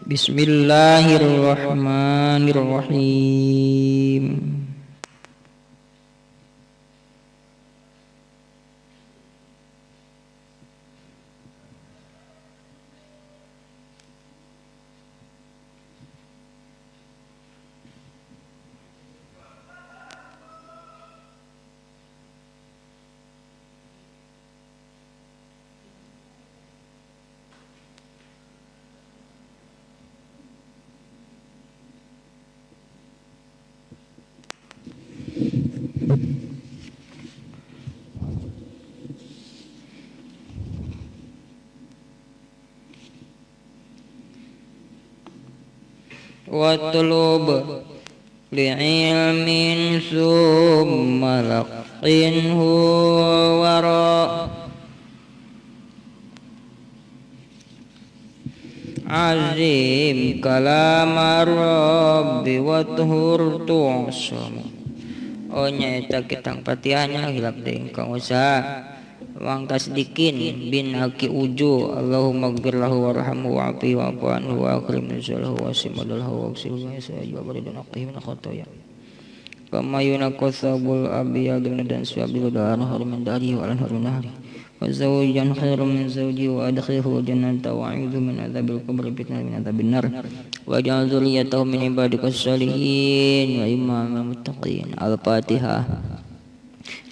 Bismillahirrahmanirrahim. Watlub li'ilmin summa laqinhu wara azim kalamar rabbi wathur tu'asam. Oh nyaita kitang patianya hilap deing kang usaha wang tasdikin bin haki uju Allahumma gfir lahu warhamhu wa'afi wa'afu anhu wa akrim nuzulahu wa simadalhu wa aksilu wa isa'aju wa baridan aqtihi min khotoya kama yunakku sabul abiyadu dan suabilu da'an harumin da'ari wa alan harumin nahari wa zawjan khairum min zawji wa adkhihu jannata wa a'udhu min adhabil kubri fitnah min adhabin nar wa ja'al zuriyatahu min ibadikas salihin wa imamil muttaqin. Al-Fatihah.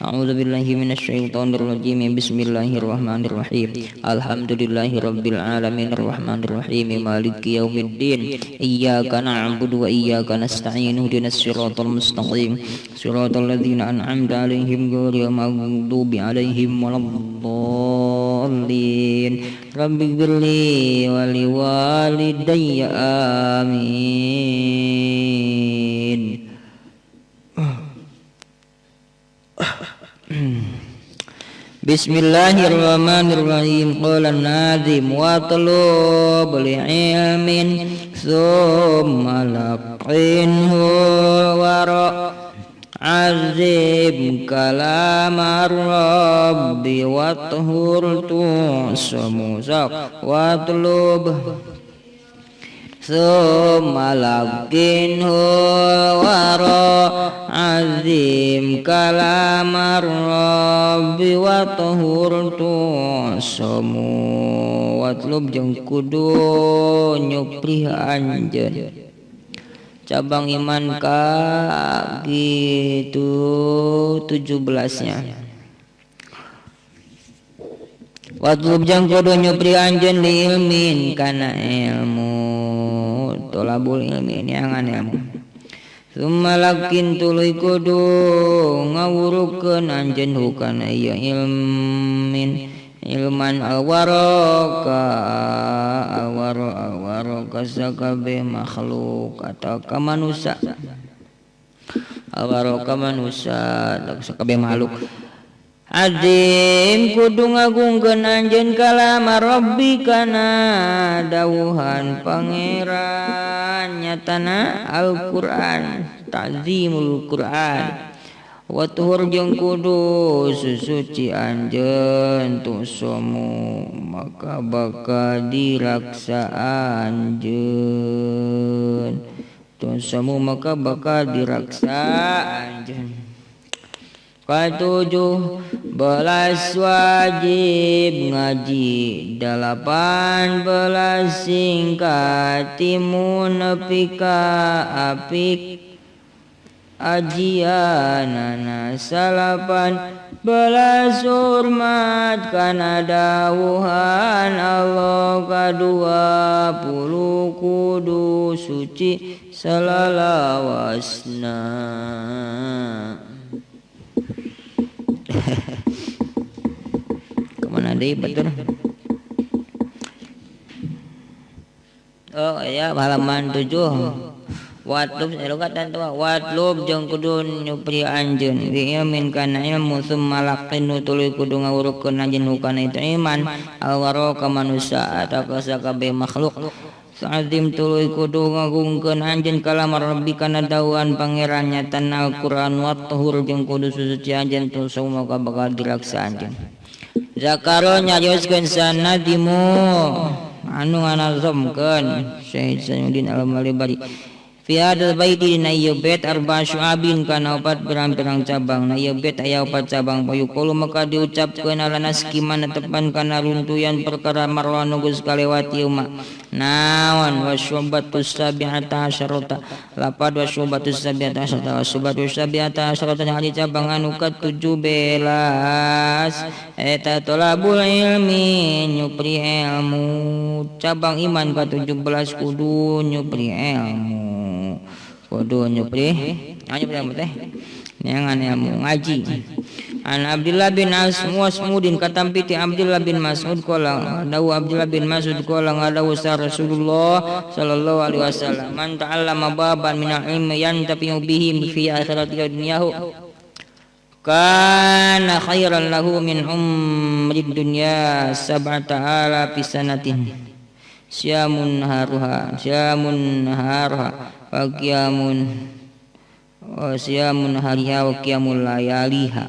A'udzu billahi minasy syaithanir rajim. Bismillahirrahmanirrahim. Alhamdulillahi rabbil alamin arrahmanir rahim maliki yaumiddin. Iyyaka na'budu wa iyyaka nasta'in. Ihdinas siratal mustaqim. Siratal ladzina an'amta 'alaihim ghairil maghdubi 'alaihim waladdallin. Rabbighfirli wa liwalidayya amin. Bismillahirrahmanirrahim. Qala an-nazim watlub li'ilmin thumma laqinhu wara azim kalamar rabbi wathur tu'asamu watlub thumma laqinhu wara azim kalamar rabbi wa tahur tu'asamu watlub jeung kudu nyuprih anjeun cabang iman ka gitu 17-nya watlub jeung kudu nyuprih anjeun li ilmin kana ilmu tolabul ilmi niangan ilmu summa lakin tuluy kudu ngawurukeun anjeun hukana ieu ilman alwaraka sakabeh makhluk atau ka manusia alwaraka manusia atau sakabeh makhluk azim kudu ngagungkeun anjeun kalama rabbi kana dawuhan pangeran nyatana Al-Qur'an ta'zimul Qur'an wa tuhur jeung kudu susuci anjeun tusomu maka bakal diraksa anjeun tusomu maka bakal diraksa anjeun. Ketujuh belas wajib ngaji 18 singkat timun nepika apik ajianana 18 hormat kana dawuhan Allah kadua puluh kudu suci salalawasna. Kemana deh betul? Oh ya halaman 7. Watlub elokatan tua watlub jeung kudu nyupri anjeun bi ilmin kana ilmu summa laqinu tuluy kudu ngawurukeun anjeun hukana itu iman alwaro ka manusia atau ka sakabeh makhluk sa'adim tuluy kudu ngagungkeun anjeun kalam rabbi kana dawuhan pangeran nyatan Al-Qur'an wa tahur jeung kudu suci anjeun tu saumaka bakal diraksa anjeun zakaro nyarioskeun sanadimu anu nganazomkeun Syekh Zainuddin Al-Malibari fi hadzal baiti dina ieu bait arba syu'abin kana opat pirang-pirang cabang na ieu bait aya opat cabang payukulu maka diucapkeun alana skiman tepan kana runtuyan perkara marwan nu geus kalewati umat naon wasyubatus sabiata asyarata lapad wasyubatus sabiata asyarata wasyubatus sabiata asyarata hari cabang anu ke-17 eta tolabul ilmi nyupri ilmu cabang iman ke-17 kudu nyupri ilmu kudu nyupri teh neangan ilmu ngaji. An Abdullah bin Mas'udin katampi ti Abdullah bin Mas'ud qala dawu Abdullah bin Mas'ud qala ngadawu Rasulullah sallallahu alaihi wasallam man ta'allama baban min ilmi yantafi'u bihi fi akhirati dunyahu kana khairan lahu min umrid dunya sab'ata alafi sanatin syamun naharuha wa siyamun hariha wa qiyamul layaliha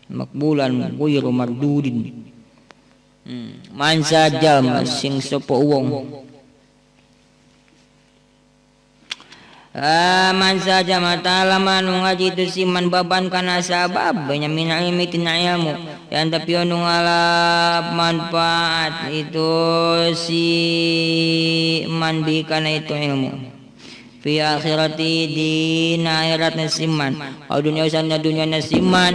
makbulan ghairu mardudin. Man sajal sing sapa wong man saja mata'ala manu ngaji tu siman baban kana sabab banyak min ilmi tina ilmu yang tapi anu ngalap manfaat itu si man bi kana itu ilmu fi akhirati dina akhirat nasiman au dunia usana dunia nasiman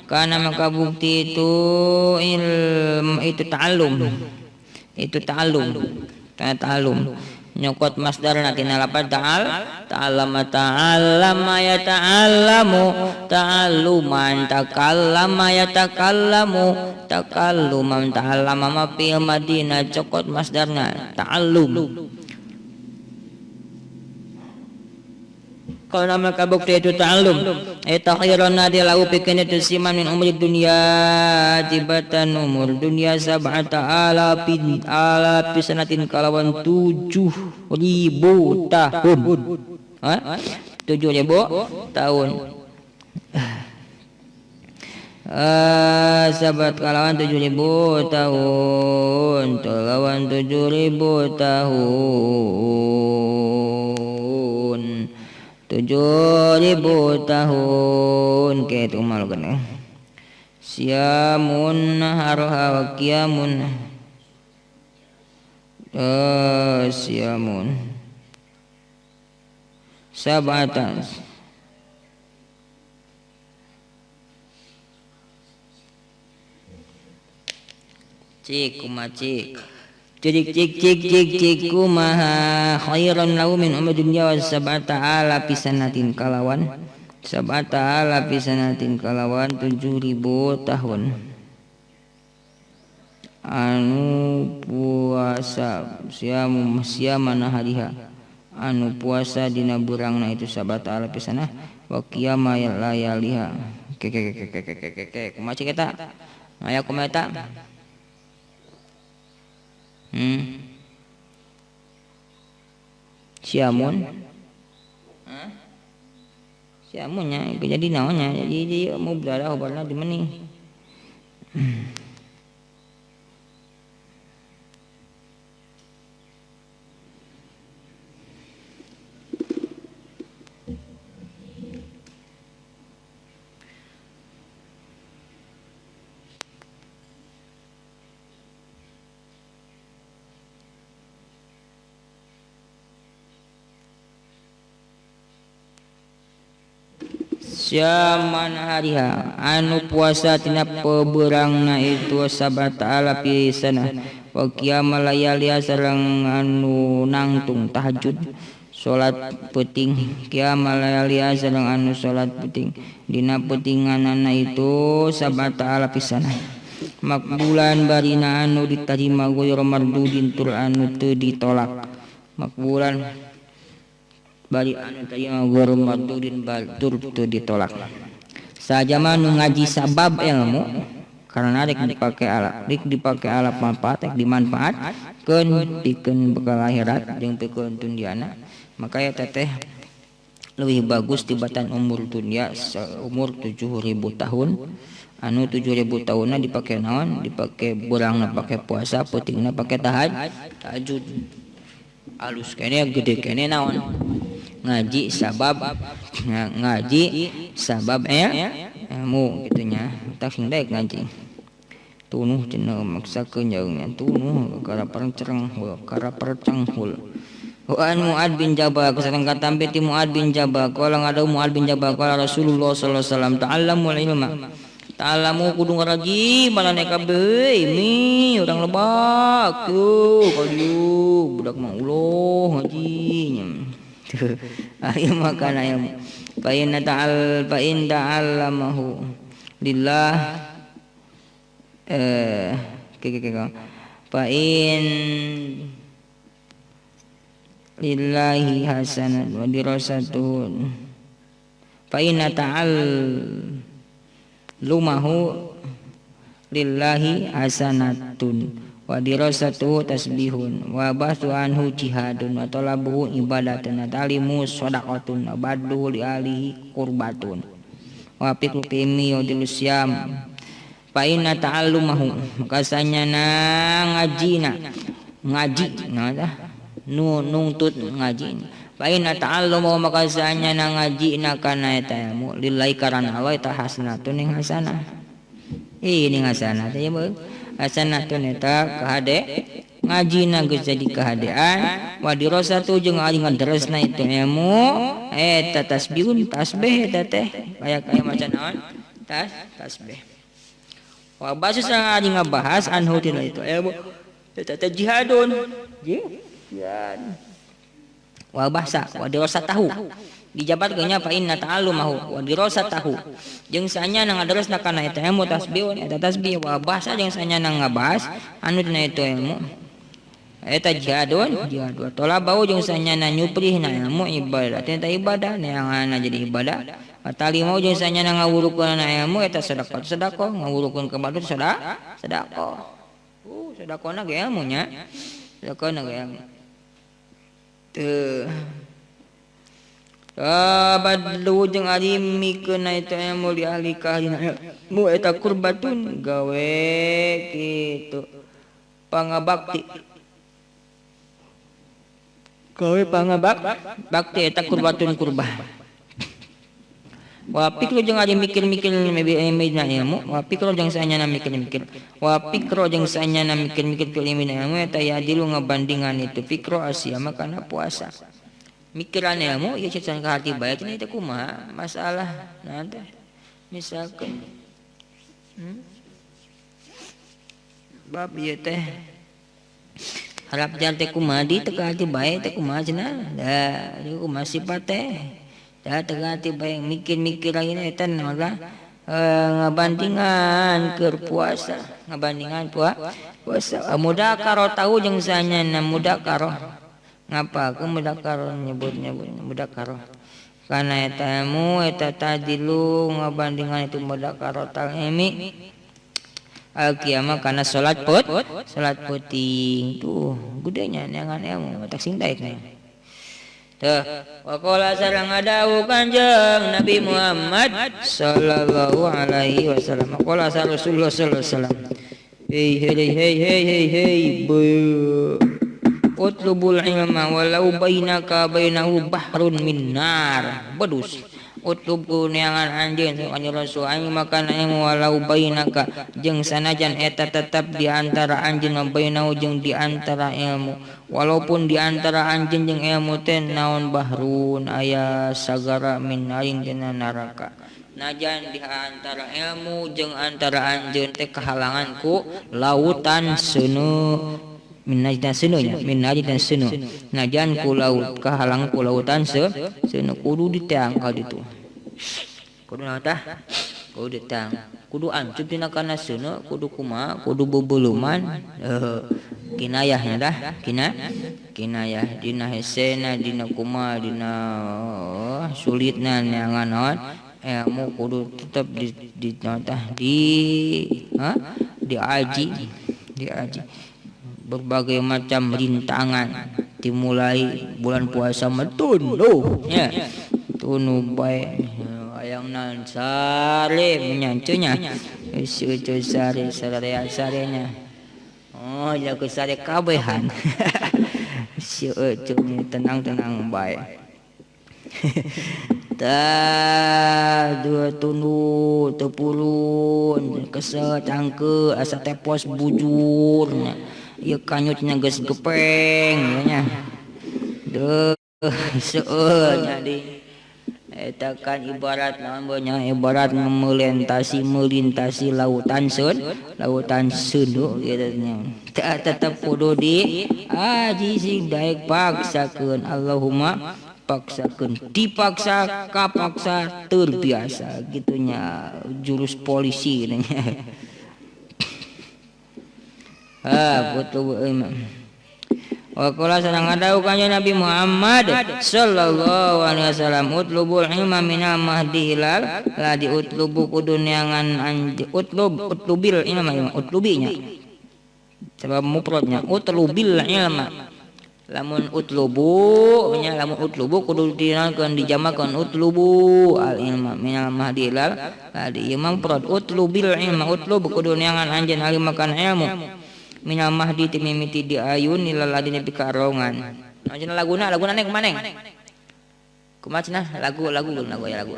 karena maka bukti itu ilmu itu ta'allum nyokot masdarna tina lapad ta'allama ya ta'allamu ta'alluman takallama ya takallamu takalluman ta'allama ma fil madinah cokot masdarna ta'allum. Kalau nama kabukti itu ta'allum eta khairan nadi lahu pikeun itu siman min umri dunya tibatan umur dunya sab'ata alafin alafi sanatin kalawan 7.000 tahun 7.000 tahun sabat kalawan 7.000 tahun kalawan 7.000 tahun 7.000 tahun kayak itu malu kan siamun harha wa qiyamun siamun sabatan cik kumaha khairan lahu min umri dunya wa sab'ata alafi sanatin kalawan 7.000 tahun anu puasa siamana hariha anu puasa dina burangna itu 7.000 sana wa qiyama layaliha kumaha cik eta aya kumaha eta siamunnya jadi naonnya jadi mau berada obatna di mana Syaman hariha anu puasa tina peberangna itu sabata alafi sana wa qiyamal layali sareng anu nangtung tahajud salat peuting qiyamal layali sareng anu salat peuting dina peutinganana itu sabata alafi sana makbulan barina anu ditarima ghairu mardudin tur anu teu ditolak makbulan bari anu tarima ghairu mardudin tur teu ditolak saja manu ngaji sabab ilmu karena rek dipake alat manfaat rek dimanfaatkeun pikeun bekal akhirat jeung pikeun dundiana maka eta teh leuwih bagus tibatan umur dunya umur 7.000 tahun anu 7.000 tahunna dipake naon, dipake beurangna pake puasa, peutingna pake tahajud. Alus kene gede kene naon, ngaji sabab ilmu gitunya. Tak sing daek ngaji tunuh cenah maksakeun jaungnya tunuh kara percenghul. Wa Mu'ad bin Jabal kesana katampi ti Mu'ad bin Jabal qala ngadawu Mu'ad bin Jabal qala Rasulullah sallallahu alaihi wasallam ta'allamul ilma ta'allamu kudu ngaraji balane kabeh mi urang lebak tuh kaliu budak mah uloh ngajinya aya makan aya fa in ta'allamahu lillah fa in lillahi hasanat wa dirasatun fa inna ta'al lumahu lillahi hasanatun wa dirasatu tasbihun wa basu anhu jihadun wa talabuhu ibadatun wa talimu shadaqatun wa baddu li alihi qurbatun wa piku pimi udilusyam fa inna ta'allumahu makasanya na ngaji nungtut ngaji fa inna ta'allumahu makasanya na ngaji na kana eta ilmu lillahi karana Allah eta hasanatun ning hasanah ini hasanah teh beul hasanatun eta kahade ngaji na geus jadi kahadean wa dirasatu jeung ari ngaderesna itu ilmu eta tasbihun tasbih eta teh kaya maca naon tasbih wa basu sareng ari ngabahas anhu tina itu ilmu eta teh jihadun wa bahsa wa dirasatahu dijabatkeunnya fa inna ta'allumahu wa dirasatahu jeung sanya ngadaresna kana eta ilmu tasbihun eta tasbih wa bahsa jeung sanya ngabahas anu dina itu ilmu eta jihadun wa talabau jeung sanya nyuprihna ilmu ibadah eta ibadah neanganna jadi ibadah atalimau jeung sanya ngawurukeun ilmu eta sedekah ngawurukeun ka badut sedekah sedekahna ge ilmunya sedekahna ge ilmu badlu jeung ari mikeun itu ilmu li ahli kahlina ilmu eta kurbatun gawe kitu pangabakti bakti eta kurbatun kurbah wa pikro jeung ari mikir-mikir medina ilmu wa pikro jeung sanyana mikir-mikir wa pikro jeung sanyana mikir-mikir ke ilmu eta ya dilu ngabandingan itu pikro asyama kana puasa mikiran ilmu ieu can ka hati bae cenah teh kumaha masalah naon teh misalkan bab ieu teh harap jan teh kumaha di teh ka hati bae teh kumaha cenah da ieu kumaha sifat teh da teh ka hati bae mikir-mikir lagi eta naon ngabandingan keur puasa ngabandingan puasa mudakaro tahu jeung sanyana mudakaro ngapa ke mudakaro nyebut mudakaro karena eta ilmu eta tadilu ngabandingan itu mudakaro talimi al-qiyamah karena salat puting tuh gudenya neangan ilmu tak sing daek nya teh waqala sareng ngadawu Kanjeng Nabi Muhammad sallallahu alaihi wasallam waqala Rasulullah sallallahu alaihi wasallam hey utlubul ilma walau bainaka bainahu bahrun min nar badus utlub neangan anjeun anjeun rasul aing makan ilmu walau bainaka jeung sanajan eta tetap di antara anjeun bainahu jeung di antara ilmu walaupun di antara anjeun jeung ilmu teh naon bahrun aya sagara min narin dina neraka najan di antara ilmu jeung antara anjeun teh kahalangan ku lautan seuneu minajdan senu najan ku laut kahalang ku lautan senu kudu diteangkal ditu kudu tah kudu diteang kudu ancup dina kana senu kudu kumaha kudu bebuluman kinayahnya dah kinayah dina hesena dina kumaha dina sulitna neangan naon ilmu kudu tetep diaji berbagai macam rintangan dimulai bulan puasa metun ya tunu bae hayang nan sare menyancunya Sucu sari sarinya. Oh, jago sari kabehan. Sucu ni tenang baik. Dua tunu tepulun keset angke asa tepos bujur. Ieu kanyutnya geus gepeng nya. Deuh seueur nya di eta kan ibarat naon nya ibarat melintasi lautan seun gitu nya. Tetep kudu di aji sing daek paksakeun Allahumma paksakeun dipaksa kapaksa terbiasa gitunya jurus polisi nya. Betul imam. Wa qala sareng ngadau kanjeng Nabi Muhammad sallallahu alaihi wasallam utlubul ilma minal mahdi hilal la diutlubu kudu neangan utlubil ilma utlubinya sebab mufradnya utlubil ilma lamun utlubu nya lamun utlubu kudu dinakeun dijamakeun utlubu al ilma minal mahdi hilal la di imam prod utlubil ilma utlub kudu neangan anjeun halimakan ilmu minal mahdi ti mimiti di ayun ilal ladina pikarongan. Anjeunna laguna nek maneng. Kumaha cenah lagu.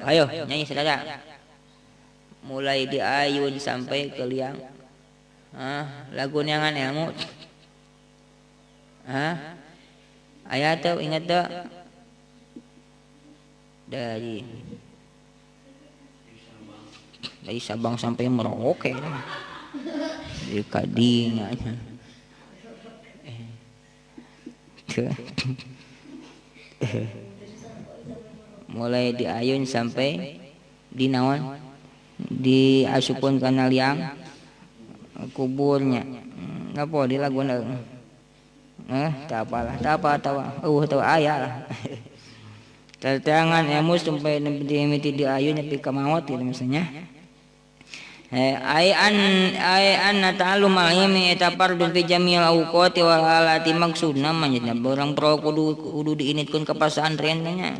Ayo nyanyi saudara. Mulai di ayun sampai ke liang. Lagu neangan ilmu. Aya teu ingat teu. Dari Sabang sampai Merauke. Di kadinya mulai di ayun sampai di naon di asupun kana liang kuburnya ngapa di laguna teu apa teu aya lah tangan emu sampai di ayun nepi ka maot gitu misalnya. Ai an ta'allum al-ilmi eta fardun fi jamil awqati wal halati maksudna mah nya urang pro kudu diinitkeun ka pasantren nya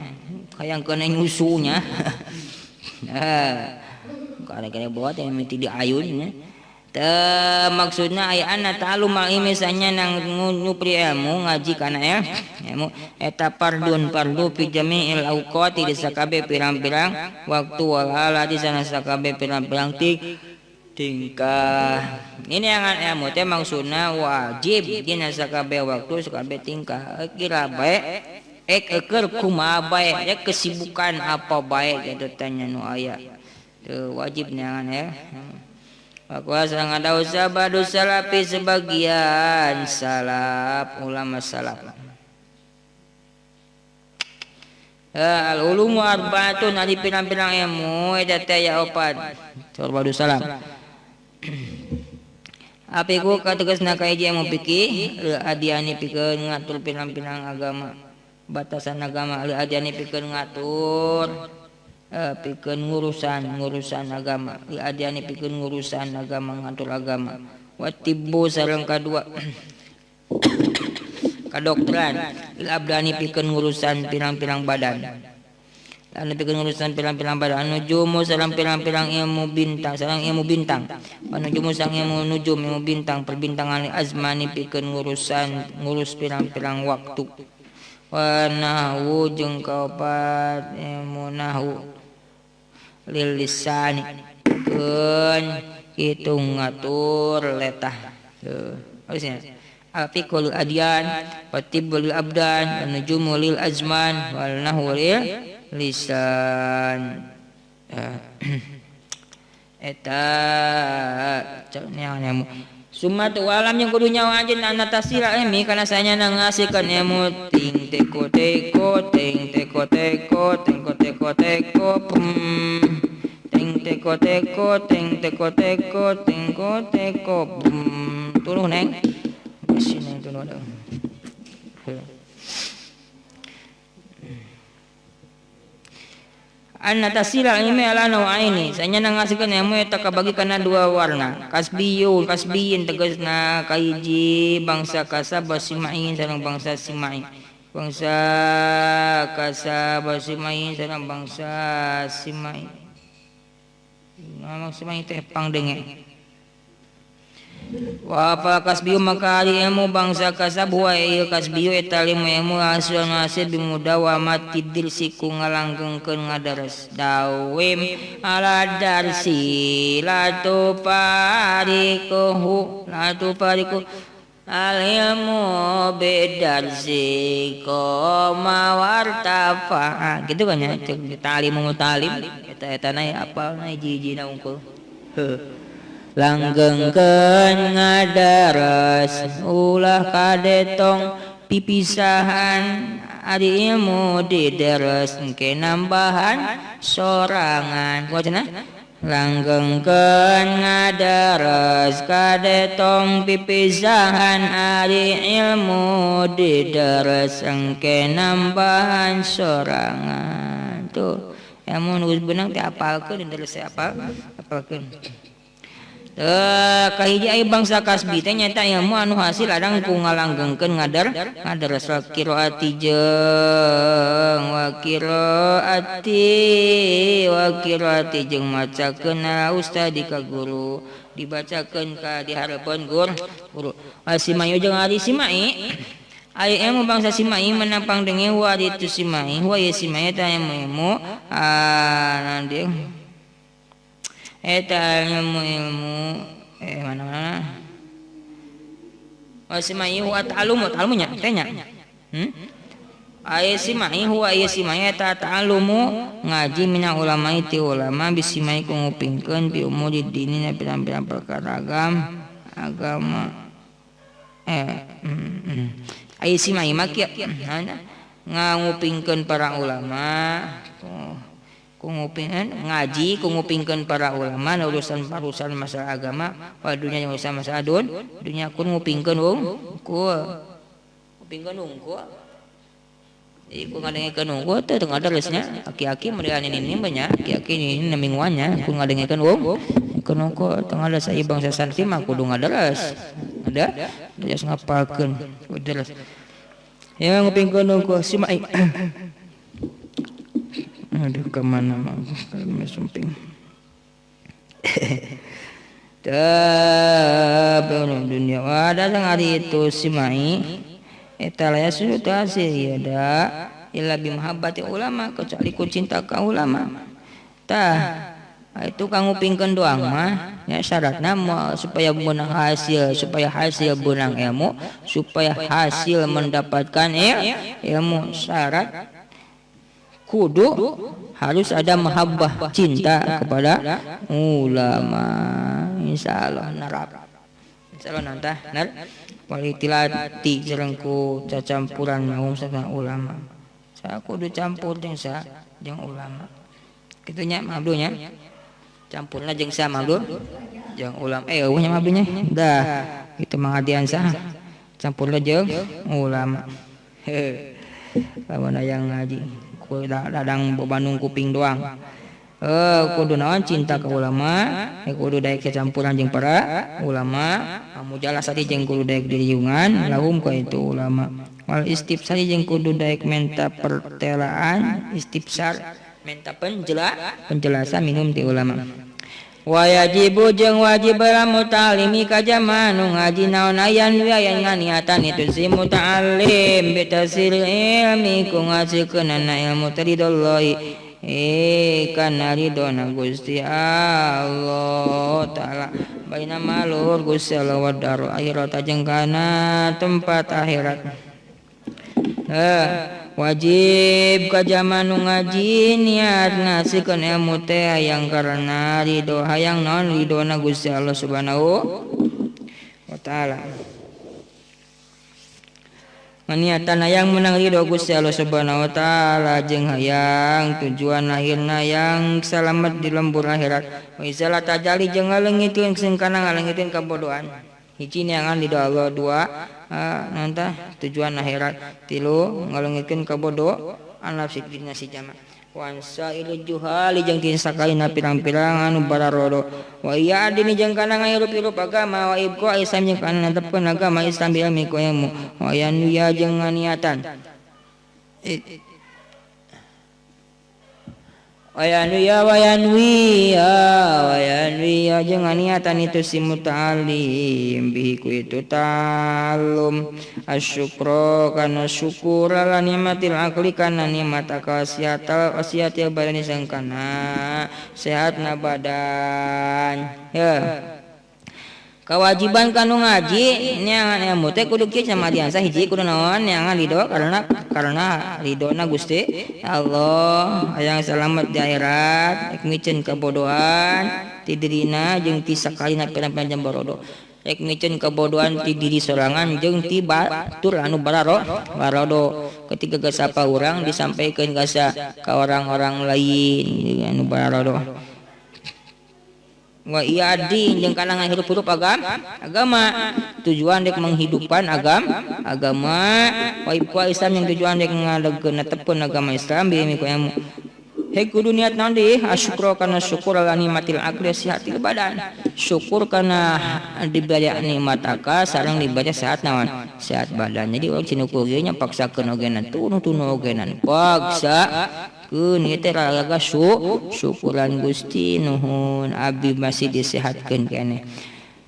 hayang kena nyusunya. Karena buat yang miti di ayunnya. Maksudna ai an ta'allum al-ilmi sanya nang nyupri ilmu ngaji kana ilmu eta fardu fi jami'il awqati di sakabe pirang-pirang waktu wal halati sana sakabe pirang-pirang tingkah. Ini angan ilmu teh maksudna wajib dina sakabe waktu sakabe tingkah. Kira bae eker kumaha bae ya kesibukan apa bae gitu tanya nu aya. Teu wajib neangan ya. Aku asal ngadau sabadu salafi sebagian salaf ulama salaf. Al-ulumu arba'atun ali pirang-pirang ilmu eta teh aya opat. Sabadu salaf. Apiku kategasna ka hiji ilmu fikih adiani pikeun ngatur pirang-pirang agama. Batasan agama adiani pikeun ngatur pikeun ngurusan agama adiani pikeun ngurusan agama ngatur agama watibbu sareng kadua kadokteran abdani pikeun ngurusan pirang-pirang badan anu pikeun ngurusan pirang-pirang badan nujumu sareng pirang-pirang ilmu bintang nujumu sareng ilmu nujum ilmu bintang perbintangan azmani pikeun ngurus pirang-pirang waktu wa nahwu jeung kaopat ilmu nahwu lil lisani keun kitu ngatur letah harusnya afiqul adyan watibul abdan nujumu lil azman wal nahwu lil lisan eta cenah Sumat walam yang kudu nyawa anjeun anak tasira emi kana sanya ngasihkeun ilmu ting teko teko ting teko teko ting teko teko ting teko teko ting teko teko ting teko tuluh neng sini tuluh ada Anna tasila ilmi ala nawaini sanya ngasihkeun ilmu eta kabagi kana dua warna kasbiyin tegasna kahiji bangsa kasab basimain sareng bangsa simain bangsa kasab basimain sareng bangsa simain Maksudnya itu pangdenge. Wa apa kasbiu maka ari ilmu bangsa kasab wa ieu kasbiu eta ilmu hasil bimudawamat tidil siku ngalanggengkeun ngadares dawim ala darsi latu pariku al ilmu bedarsi koma wartafa gitu kan ya talim eta apa jijina unggul langgengkeun ngadares ulah kadetong pipisahan ari ilmu didares engke nambahan sorangan wacana langgengkeun ngadares kadetong pipisahan ari ilmu didares engke nambahan sorangan tuh ilmu nulis benang teh apalkeun didares apalkeun kahiji ai bangsa kasbi teh nyata ilmu anu hasil adang ku ngalanggengkeun ngadares qiraati jeung wa qiraati jeung macakeun ustadi ka guru dibacakeun ka di hareupeun guru asimayu jeung ari simai ai ilmu bangsa simai menapang denge wa itu simai wa ye simai teh ilmu nanti eta ilmu mana wasimai huwa ta'alumu tanya aya simai huwa aya simai eta ta'alumu ngaji mina ulama ti ulama bisimai ku ngupingkeun bi umuri dini na pirang-pirang perkara agama aya simai mah kieu ngupingkeun para ulama ngaji ngupingkeun para ulama urusan masalah agama wa dunya yang urusan masalah dunya kun ngupingkeun ngupingkeun unggul ieu ku ngadengekeun unggul teh ngadaresnya aki-aki meureun ini banyak aki-aki ini namingguannya ku ngadengekeun unggul teu ngadares ieu bangsa santri mah kudu ngadares ada geus ngapalkeun ngadares ya ngupingkeun unggul simai aduh kemana mah kalau sumping tabun dunia ada sang hari itu simai eta laya sudah sihada illa bi mahabbati ulama kecuali ku cinta ka ulama tah itu kang ngupingkeun doang mah ya syaratna supaya beunang hasil beunang ilmu supaya hasil mendapatkan ilmu syarat kudu harus ada mahabbah cinta kepada ulama insyaallah narap insyaallah nantah walitilati jerengku cacampuran naum sareng ulama saya kudu campur jeung ulama kitu nya mabdu nya campurna jeung sa mabdu jeung ulama eueuh nya mabdu nya dah kitu mangadian sah campurna jeung ulama lamun aya ngaji dadang Bandung kuping doang kudu naon cinta ke ulama kudu daek campuran jeung para ulama mujalah sadi jeung kudu daek diriungan lahum ka itu ulama wal istifsar jeung kudu daek menta pertelaan istifsar menta penjelasan minum ti ulama wa yajibu jeung wajib muta'allimi ka jama nu ngaji naon ayan nganiatan itu si muta'allim bi tasir ilmi ku ngasikeun ilmu taridallahi kana ridona Gusti Allah taala baina malur Gusti Allah wa dar akhirat jeung kana tempat akhirat wajib ka jama nu ngaji niatna sikeun ilmu teh hayang karena ridho hayang naon ridona Gusti Allah Subhanahu wa taala niatan hayang menang ridho Gusti Allah Subhanahu wa taala jeung hayang tujuan lahirna yang selamat di lembur akhirat wa izala tajali jeung ngaleungiteun sing kana ngaleungiteun kabodohan hiji neangan ridho Allah dua nanta tujuan akhirat tilu ngaleungikeun kabodo anafsik dina si jama wansa ilu juhali jeung tin sakalina pirang-pirang anu bararodo wa iya adini jeung kana ngairup-irup agama wa ibqa islam jeung kana netepkeun agama Islam bi ilmi ku ilmu wa yanuya jeung nganiatan wayanwi ya jangan niatan itu si muta'alim bihi ku itu ta'alum asyukro kana syukur ala nikmatil akli kana nikmat akal wasiatil badani sangkana sehatna badan ya. Kewajiban kanu ngaji neangan ilmu teh kudu kieu sama diansa hiji kudu naon neangan ridho karena ridona Gusti Allah hayang selamat di akhirat ek micen kabodohan ti dirina jeung ti sakalina pira-pira jam barodo ek micen kabodohan ti diri sorangan jeung ti batur anu barodo ketika gasapa urang disampaikeun gasa ka orang-orang lain anu barodo wa iadi jeung kalangan hirup-hirup agama tujuan dek menghidupkan agama wa Islam yang tujuan dek ngalegkeun netepeun agama Islam bi ku ilmu he kudu niat naon deui asyukro kana syukur ala nikmatil akli sihatil badan syukur kana diberi nikmat akal sareng diberi sehat naon sehat badan jadi urang cinuku ge nya paksakeun ogenan tunu ogenan paksa keun ieu teh raraga syukuran Gusti nuhun abdi masih disehatkeun keneh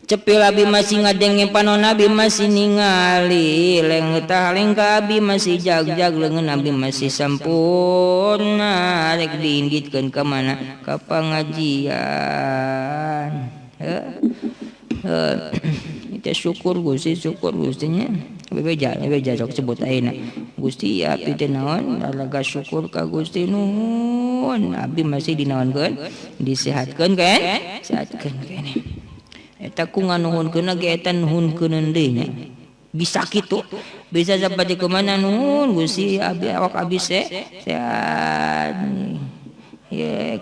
cepil abi masih ngadenge panon abi masih ningali leng taleng ka abi masih jag-jag leungeun abi masih sampurna rek diinditkeun ka mana ka pangajian kita syukur Gusti nya bebeja sok sebut ayeuna Gusti abdi teh naon raraga syukur ka Gusti nuhun abdi masih dinaonkeun disehatkeun sehatkeun keneh eta ku nganuhunkeun ge eta nuhunkeun deui nya bisa kitu bisa saperti kumaha nuhun Gusti abdi awak abdi sehat ya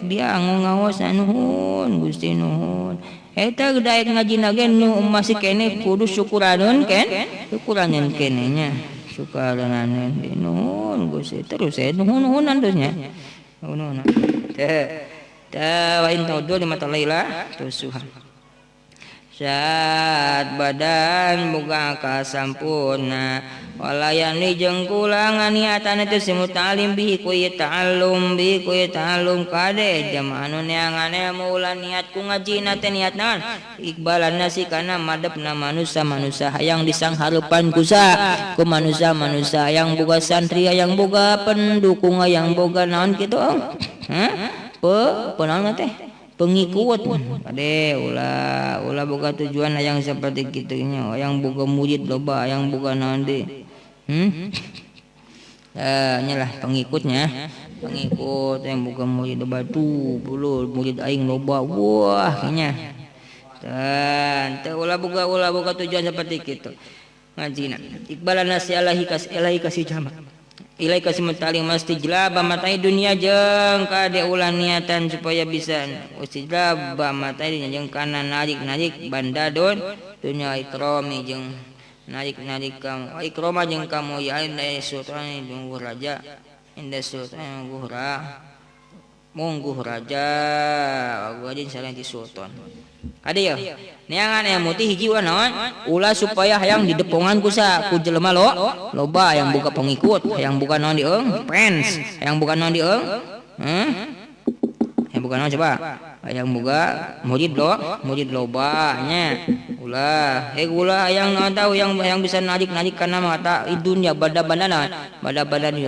dia ngaos nuhun Gusti nuhun eta daek ngajina ge nu masih keneh kudu syukuraneun syukuraneun keneh nya syukuraneun nuhun Gusti terus nuhun-nuhunan terus nya nuhun ta wa in taudu lima talaila tusuhan sehat badan boga kasampurna walayani jeung kulangan niatan teh si muta'alim bihi ku ta'allum kade jamaah anu neangan ilmu ulah niat ku ngajina teh niat naon iqbalanna si kana madepna manusia hayang disanghareupan ku manusia hayang boga santri hayang boga pendukung hayang boga naon kitu penaon teh pengikut ade ulah boga tujuan yang seperti kitu nya yang boga murid loba yang boga naon deui nyalah pengikut yang boga murid loba bulu murid aing loba wah nya dan teu ulah boga tujuan seperti kitu ngajina iqbalana si ilahi kasih jama ilai kasih mutali mastijlaba matai dunia jeung kade ulah niatan supaya bisa istijlaba matai jeung kana narik bandadon dunia ikrami jeung narik kamu ikrama jeung kamu ya inda sultan jeung raja inda sultan mungguh raja wajin sareng ti sultan ada ya neangan ilmu teh hiji naon ulah supaya hayang didepongan ku jelema loba yang buka pengikut yang bukan naon dieung fans yang bukan naon dieung yang bukan naon coba yang buka murid loba nya ulah hayang naon tahu yang bisa narik kana mata dunya bada-badana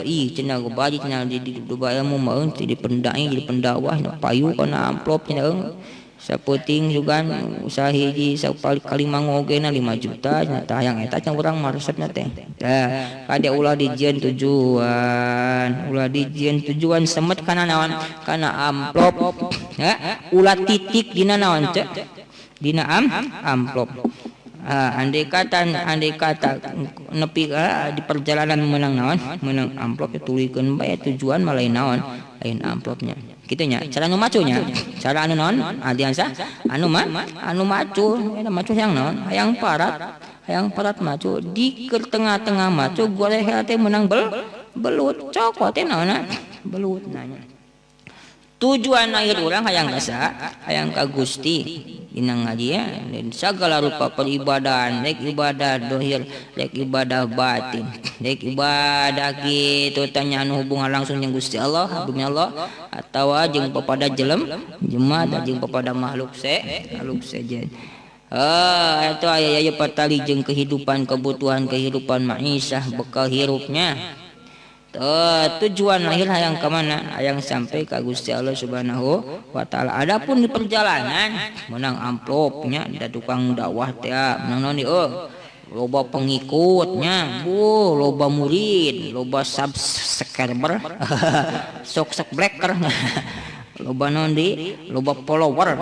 ih cenah gobaji cenah di ilmu mah di pendai di pendawah payu kana amplop cenah saputing juga usaha hiji sakali mangogena 5 juta nya tah hayang eta can urang maresepna teh tah kade ulah dijieun tujuan semet kana naon kana amplop ulah titik dina naon teh dina amplop andai kata nepi di perjalanan menang amplop tulikeun bae tujuan mah lain naon lain amplopnya kitu nya cara nu macunya cara anu naon adiansa anu macu eta macu yang naon hayang parat macu di keur tengah-tengah macu goleh teh menang belut cokot teh naon belut nanya tujuan akhir orang hayang kasa hayang ka Gusti dina ngajian dan segala rupa peribadahan rek ibadah dohir rek ibadah batin rek ibadah kitu tanya anu hubungan langsung jeung Gusti Allah demi Allah atawa jeung papada jelem jemaat jeung papada makhluk sejen. Itu aya patali jeung kehidupan kebutuhan kehidupan ma'isyah bekal hirupnya. Tujuan lahir hayang ke mana? Hayang sampai ke Gusti Allah Subhanahu wa taala. Adapun di perjalanan menang amplopnya da tukang dakwah teh menang naon loba pengikutnya, loba murid, loba subscriber, sok blacker. Loba nondi, loba follower.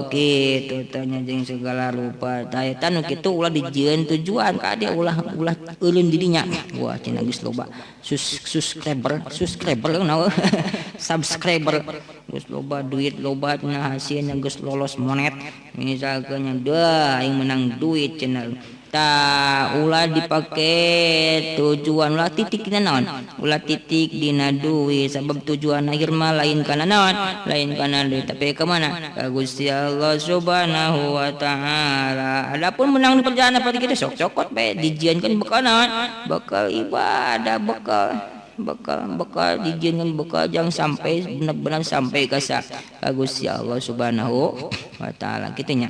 Kitu tanya jeung segala rupa. Tah nu kitu ulah dijieun tujuan ka dia ulah euleun didinya. Wah cenah geus loba subscriber naon subscriber. Geus loba duit loba cenah hasilna geus lolos monet. Misalkeun aing menang duit cenah. Ta ulah dipake tujuan ulah titik dina naon ulah titik dina duit sabab tujuan akhir mah lain kana naon lain kana duit tapi ke mana ka Gusti Allah Subhanahu wa taala. Adapun menang di perjalanan seperti kitu sok cokot bae dijieunkeun bekal naon bekal ibadah bekal dijieunkeun bekal jang sampai benar-benar sampai ka Gusti Allah Subhanahu wa taala kitu nya.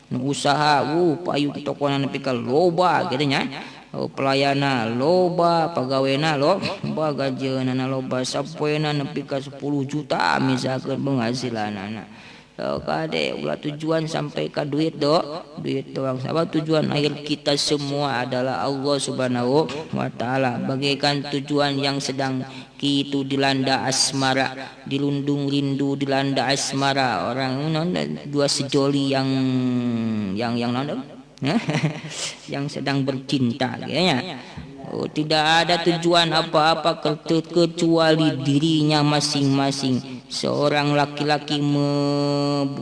Nu usaha payu di tokona nepi ka loba kitu nya. Pelayana loba, pegawena loba, gajeunana loba, sapoena nepi ka 10 juta misalkeun penghasilanana. Kade ulah tujuan sampai ka duit doang. Sabab tujuan akhir kita semua adalah Allah Subhanahu wa taala. Bagaikan tujuan yang sedang kitu dilanda asmara, dilundung rindu dilanda asmara. Orang dua sejoli yang yang sedang bercinta kayaknya. Tidak ada tujuan apa-apa kecuali dirinya masing-masing. Seorang laki-laki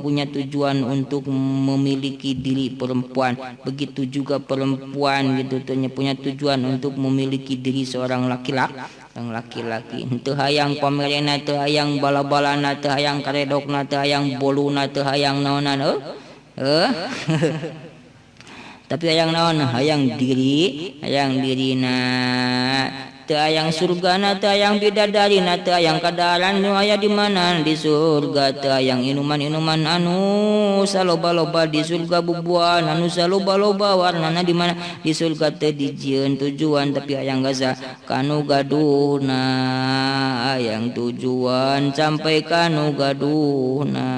punya tujuan untuk memiliki diri perempuan. Begitu juga perempuan gitu punya tujuan untuk memiliki diri seorang laki-laki. Teu hayang pamerena, teu hayang bala-balana, teu hayang karedokna, teu hayang boluna, teu hayang naonan tapi hayang naon hayang dirina teu hayang surgana teu hayang bidadarina teu hayang kadaharan nu aya di mana di surga teu hayang inuman-inuman anu saloba-loba di surga bubuhan anu saloba-loba warnana di mana di surga teu dijieun tujuan tapi hayang gaza kanu gaduhna hayang tujuan sampai kanu gaduhna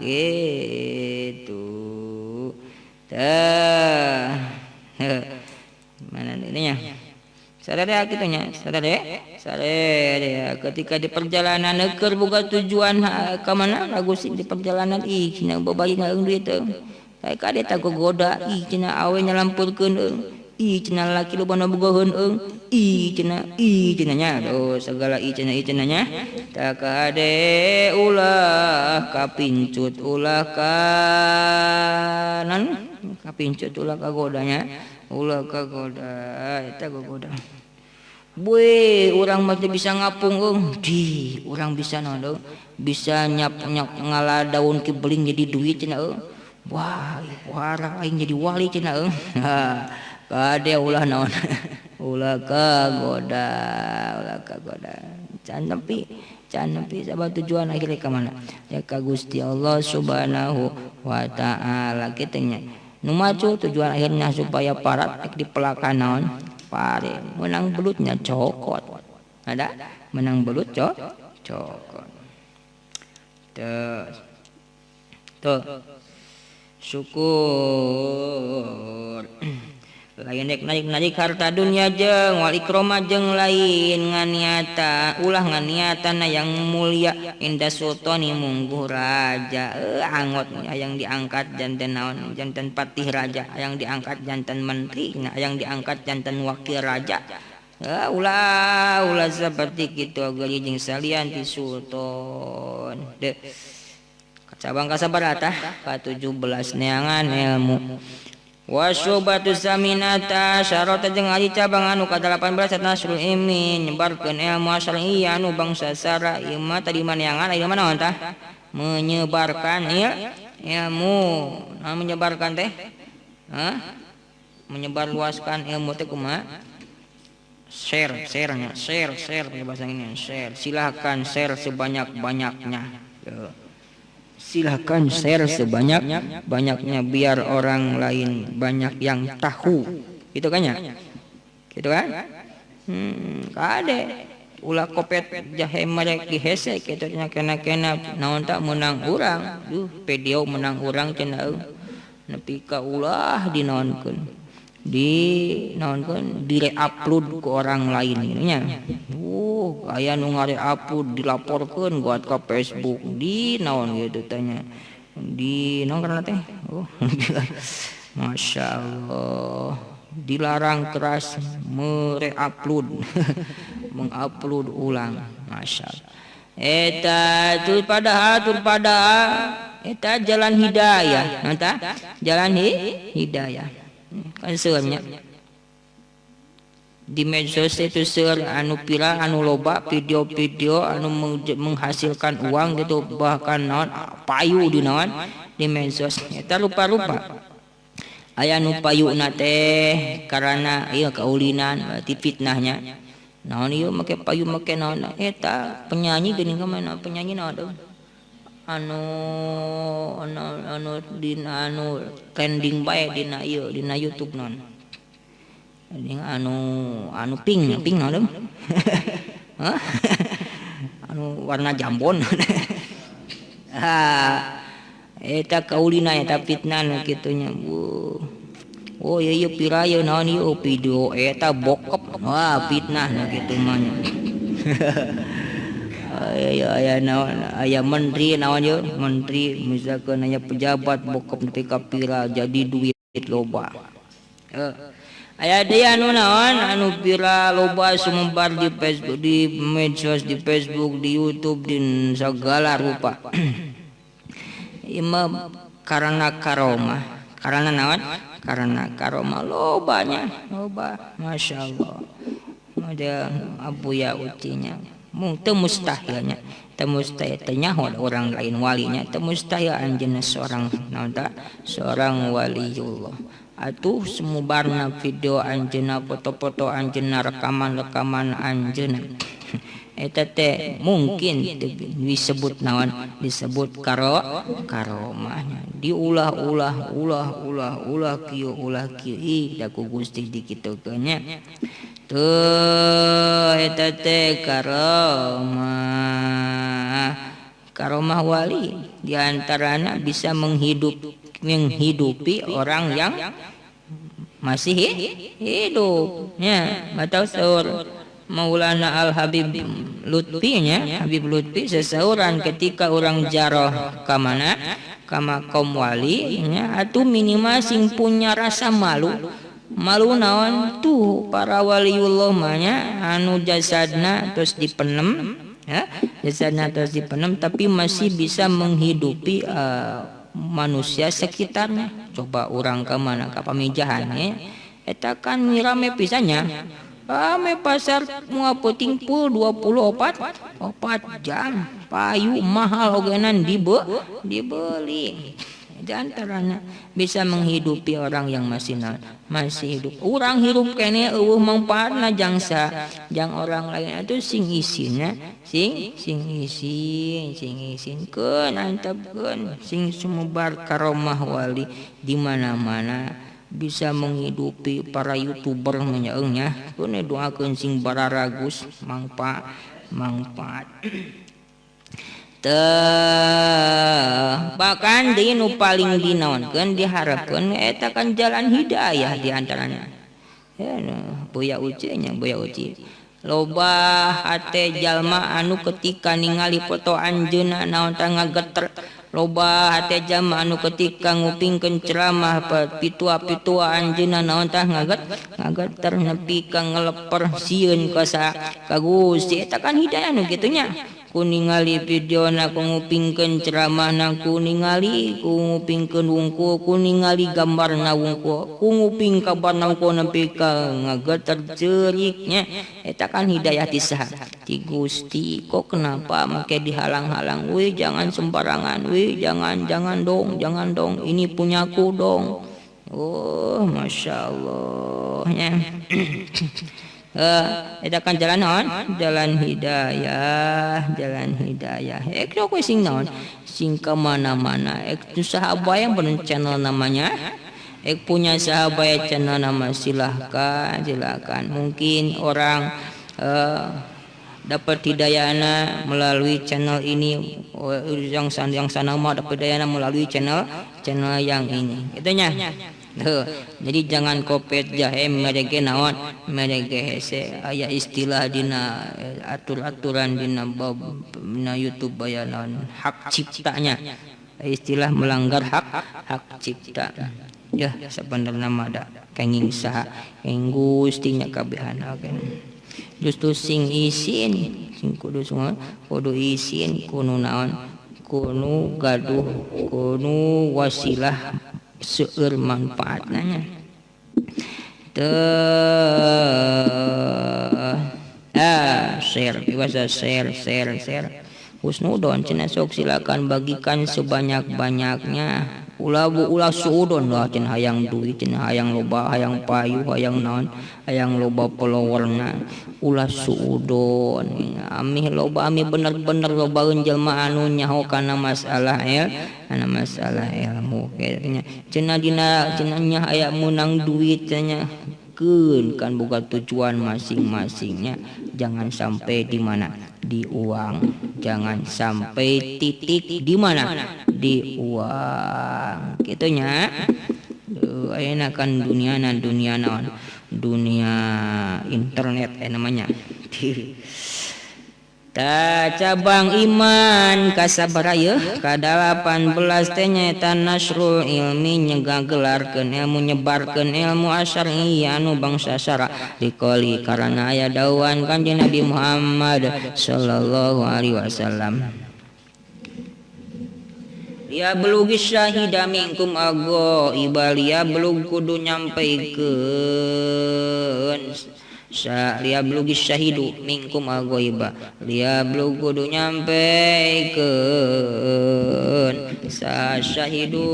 gitu. Mana ininya sadade kitunya sadade ketika di perjalanan keur boga tujuan ka mana Gusti di perjalanan cenah babagi ngaeung duit kayak kade tak goda cenah awe nyalampurkeun cenah laki loba na boga heun cenah nya segala cenah nya tak kade ulah kapincut ulah kanan kapincut ulah kagodanya ulah kagoda eta goda urang mah bisa ngapung urang bisa naon bisa nyap ngaladaun ke beling jadi duit cenah wah warang aing jadi wali cenah kade ulah naon ulah kagoda can nepi sabab tujuan akhirnya ka mana ya ka Gusti Allah Subhanahu wa taala kitu nya. Nu macu tujuan akhirnya supaya parat di pelakan naon pare menang belutnya cokot ada menang belut cokot tuh syukur lain naik harta dunia jeung wal ikroma jeung lain nganiata ulah nganiatana yang mulia indah sultani mungguh raja angot yang diangkat janten naon janten patih raja yang diangkat janten menteri yang diangkat janten wakil raja ulah seperti kitu geuli jeung salian ti sultan cabang ka sabaraha tah ka 17 neangan ilmu Wasobatu saminata syarata jeung ari cabang anu ka-18 nasrul ilmi nyebarkeun ilmu syar'i anu bangsa sara ieu mah tadi maneangan aya mana tah menyebarkan ilmu menyebarkan teh menyebarluaskan ilmu teh kumaha share bahasa ini share silakan share sebanyak-banyaknya silakan share sebanyak-banyaknya biar orang lain banyak yang tahu gitu kan ya gitu kan kade ulah kopet jahe merek dihese kitu nya kena naon tak menang urang video menang urang cenah nepi ka ulah dinaonkeun di-upload ke orang lain nya aya nu ngare-upload dilaporkeun buat ke Facebook di naon gitu tanya di naon kana teh Masya Allah dilarang keras mere-upload mengupload ulang Masya Allah eta tur pada eta jalan hidayah nanta jalan hidayah kan seurnya di medsos itu seur anu pira anu loba video-video anu menghasilkan uang gitu bahkan naon payu di naon di medsos eta rupa-rupa aya nu payuna teh karena ieu kaulinan berarti fitnahnya naon ieu make payu make naon eta penyanyi geuning ka mana penyanyi naon anu dina anu trending bae dina ieu dina YouTube non anu pink naon anu warna jambon eta kaulina eta fitnah nu kitu nya oh ieu pira ieu naon ieu video eta bokep wah fitnah nu kitu mah aya naon aya menteri naon ye menteri misalkan aya pejabat bokep nepi ka pira jadi duit loba aya deui anu naon anu pira loba sumebar di Facebook di medsos di Facebook di YouTube di segala rupa imam karena naon karena karomah loba Masya Allah ada abu ya ucinya teu mustahilnya teu mustahil teh nyaho orang lain walinya teu mustahil anjeunna seorang naon ta seorang waliullah atuh sumubarna video anjeunna foto-foto anjeunna rekaman anjeunna eta teh mungkin disebut naon disebut karomahnya diulah kieu da ku Gusti dikitukeun nya tuh eta teh karomah wali diantaranya bisa menghidupi orang yang masih hidup ya atau saur Maulana Al Habib Lutfi nya Habib Lutfi sesauran ketika orang jaroh ka mana ka makom wali nya atuh minimal sing punya rasa malu naon tuh para waliullah mah nya anu jasadna terus dipenem ya jasadna terus dipenem tapi masih bisa menghidupi manusia sekitarnya coba orang ke mana ka pamijahan eta kan rame pisannya rame pasar mua peuting pul 24 jam payu mahal ogenan dibeli diantaranya bisa menghidupi orang yang masih hidup orang hidup kene manfaatna jangsa jang orang lain itu sing isinya sing isinkeun antepkeun sing sumebar karomah wali di mana-mana bisa menghidupi para YouTuber menyaeungnya keun doakeun sing bararagus manfaat bahkan di nu paling dinaonkeun diharapkeun eta kan jalan hidayah diantaranya ya Buya Uci loba hate jalma anu ketika ningali foto anjeunna naon teh ngageter loba hate jalma anu ketika ngupingkeun ceramah pitua anjeunna naon teh ngageter nepi ka ngeleper sieun ka Gusti eta kan hidayah nu kitu nya kuningali video na kungupingkeun ceramah na kuningali kungupingkeun wungku kuningali gambar na wungku kunguping kabar na wungku nepi ka ngageter ceuriknya eta kan hidayah ti saha ti Gusti. Kok kenapa make dihalang-halang, weh jangan sembarangan, weh jangan dong ini punyaku dong. Oh masya Allah ya. Eta kan jalan naon? Jalan hidayah. Kok sing naon? Sing ke mana-mana. Tu sahabat yang bener channel namanya. Punya sahabat channel nama silakan. Mungkin orang dapat hidayahna melalui channel ini, yang sana mah dapat hidayahna melalui channel yang ini. Itunya. Jadi jangan kopet jahe mereka naon mereka hese aya istilah dina aturan dina YouTube bayanan hak ciptanya, istilah melanggar hak cipta ya sebenarnya mada kenging saha keng Gustinya kabehanakeun justru sing isin sing kudu isin kudu naon kudu gaduh kudu wasilah seueur manfaatnya share biasa share husnudon cenah sok silakan bagikan sebanyak-banyaknya ulah suudon lah cenah hayang duit cenah hayang loba hayang payu hayang naon hayang loba followerna ulah suudon amih loba amih bener-bener loba jelema anu nyaho kana masalah ilmu cenah cenah aya menang duit cenah kan boga tujuan masing-masingnya. Jangan sampai di mana di uang, jangan sampai titik di mana di uang gitunya. Ayeuna kan dunia naon dunia internet namanya. Cabang iman kasabaraya ka-18 teh nyaeta nasrul ilmi nyegagelarkeun ilmu nyebarkeun ilmu asyari anu bangsa syara dikoli karana aya dawuhan Kanjeng Nabi Muhammad sallallahu alaihi wasallam ya belugi syahida minkum ago ibalia belug kudu nyampeikeun lia blugi syahidu minkum agoiba lia blug kudu nyampeikeun sa syahidu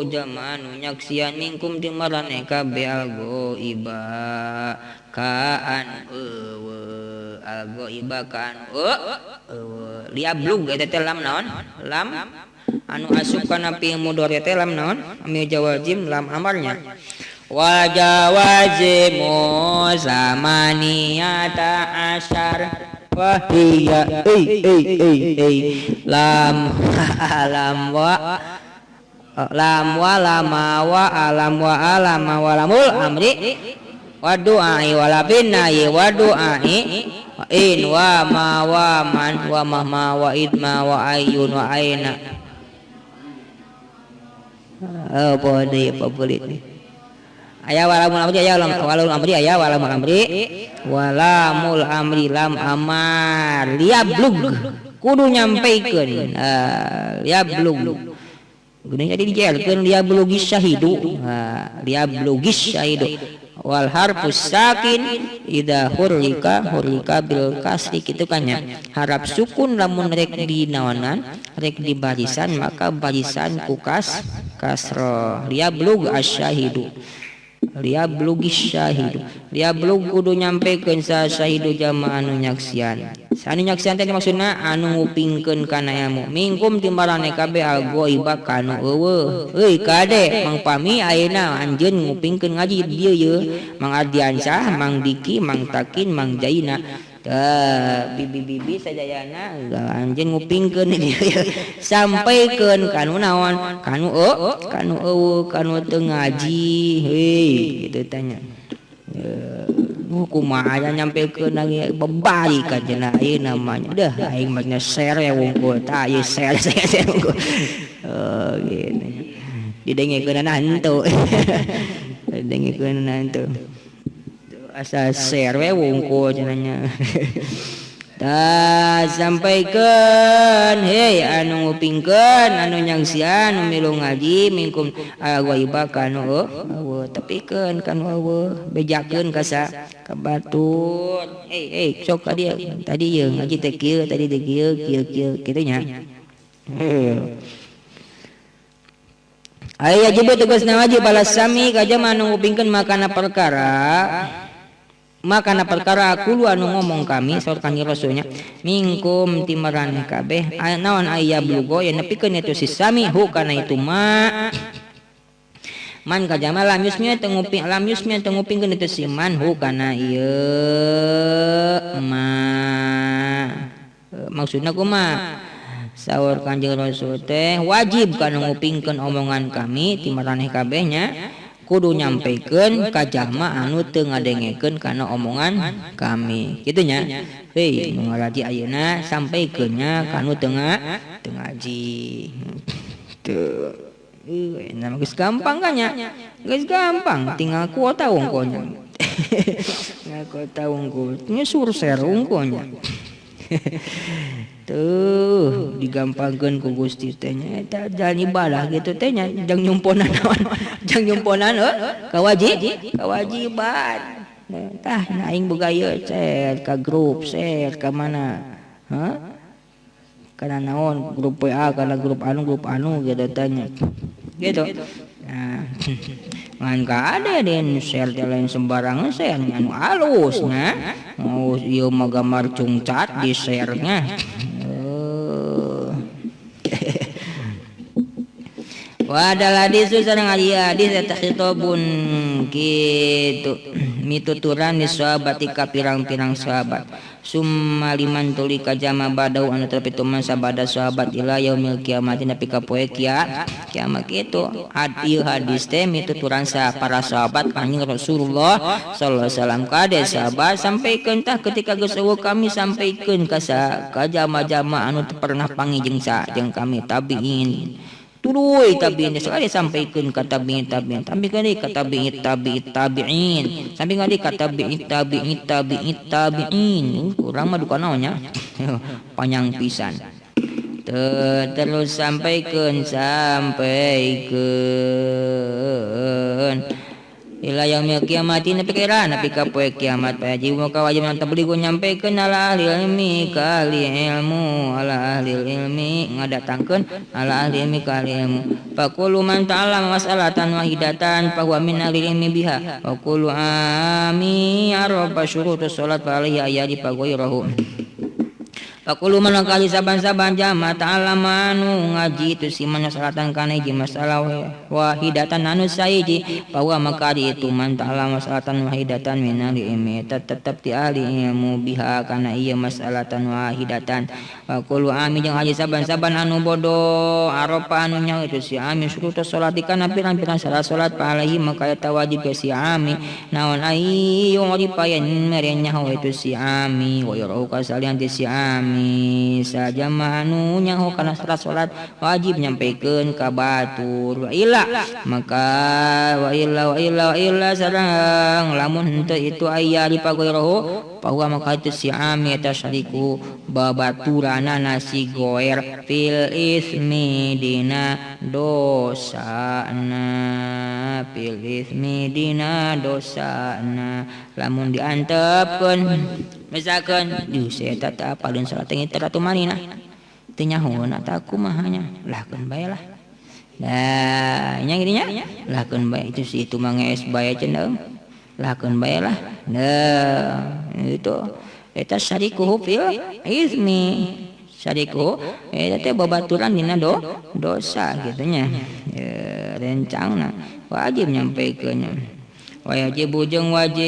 jamanu nyaksian minkum ti marane kabeh agoiba kaan agoiba kaan lia blug eta teh lam naon lam anu asup kana fi'il mudhari teh lam naon amil jawazim lam amarnya wajawazimu zamaniyata asyar wahiyya lam wa lama wa alam wa alama wa lamul amri wa du'ai wa labinai wa du'ai wa in wa ma wa man wa mahma wa idma wa ayun wa aina apa boleh aya walamul amri aya walamul amri lam amar liablug kudu nyampaikeun liablug geuning jadi dijelkeun liablugis syahidu wal harfus sakin idza hurrika bil kasri kitu kan nya harap sukun lamun rek dinaonan rek di barisan maka barisan ku kasra liablug asyahidu liablug kudu nyampekeun sa syahidu jamaah anu nyaksian anu nyaksian teh maksudna anu ngupingkeun kana ilmu mingkum timbarane kabeh algoiba kanu eueuh kade Mang Pami ayeuna anjeun ngupingkeun ngaji dieu ye Mang Ardiansah Mang Diki Mang Takin Mang Jaina bibi sadayana anjeun ngupingkeun dieu sampaikeun kanu naon kanu eueuh kanu teu ngaji kitu tanya kumaha aya nyampekeun lagi babari ka cenah ieu namanya dah aing mah share ya wungkul tah ieu share wungkul gitu didengekeun hantu didengekeun hantu asa share we wungkul cenahnya sampaikan hei anu ngupingkeun anu nyangsian anu milu ngaji mingkum awaiba kanu tepikeun kanu bejakeun ka batur sok ka dieu tadi ye ngaji teh kieu tadi teh kieu kitu nya aya jibu tugasna ngaji balas sami kaja anu ngupingkeun makana perkara kulo anu ngomong kami saur kanjeng Rasulnya mingkum timaraneh kabeh naon aya blugo ya nepikeun itu si sami hu kana itu man kajama lam yusmi tengupingkeun itu si man hu kana ieu ma maksudna kumaha saur kanjeng Rasul teh wajib kana ngupingkeun omongan kami timaraneh kabehnya kudu nyampaikan ka jalma anu teu ngadengekeun kana omongan kami kitu nya hei nu ngaraji ayeuna sampaikeunnya kanu teu ngaji teu nama geus gampang kan nya geus gampang tinggal kuota wongkonya kuota wongko nya surser wongkonya tuh digampangkeun ku Gusti teh nya eta jalan ibadah gitu teh nya jang nyumponan kewajiban tah aing boga ieu share ka grup share ka mana kana naon grup WA kana grup anu gitu tanya gitu nah ngan ka ade den share lain sembarangan share anu alusnya mau ieu mah gambar cungcat di share nya Wadal hadis sareng hadis eta khitabun kitu mituturan di sahabat ka pirang-pirang sahabat summa liman tuli ka jama badau anu terpituman sabada sahabat ila yaumil kiamat nepi ka poe kiamat kitu hadis teh mituturan sa para sahabat kanjeng Rasulullah sallallahu alaihi wasallam kade sahabat sampaikeun tah ketika geus eueuh kami sampaikeun ka jama-jama anu teu pernah pangijeng jeung kami tabiin tuluy tabiin sekali sampaikeun ka tabiin tapi kali ka tabiin sampai kali ka tabiin urang mah duka naonnya panjang pisan terus sampaikeun ila yaumil kiamat nepi ka poe kiamat wajib ka wajib tabligh nyampikeun ala ahli ilmi ka ahli ilmu ala ahli ilmi ngadatangkeun ala ahli ilmi ka ahli ilmu faqulu man ta'allama mas'alatan wahidatan fa huwa min ahli ilmi biha wa qulu ami arba syurutus salat fa alaihi ayadi fa ghairahu Pakulu manangkali saban-saban jama ta'alama anu ngaji itu si mana salatan kana hiji masalah wahidatan anu saiji bahwa maka itu man ta'alama salatan wahidatan minal ilmi tetap ti ahli ilmu biha kana ieu masalatan wahidatan pakulu ami jeung haji saban-saban anu bodoh aropa anu nya itu si ami suruh salat kana pirang-pirang salat palahi maka eta wajib ke si ami naon ai yung dipayen merenya itu si ami wa yaro ka salian ti si ami saja anu nyaho kana salat wajib nyampikeun ka batur wa illa sareng lamun henteu itu aya dipagoirahu bahwa maka itu si ami eta syariku babaturana nasi goer fil ismi dina dosana lamun diantepkeun misalkan saya tak apa dan salat yang teratu manina teu nyahoan eta kumaha nya lahkeun bae lah nah nya gininya lahkeun bae itu si itu mah geus bae cenah lahkeun bae lah nah itu eta syarikuhu fil izmi syariku eta teh babaturan dina dosa kitu nya rencangna wajib nyampikeun wajib jeung wajib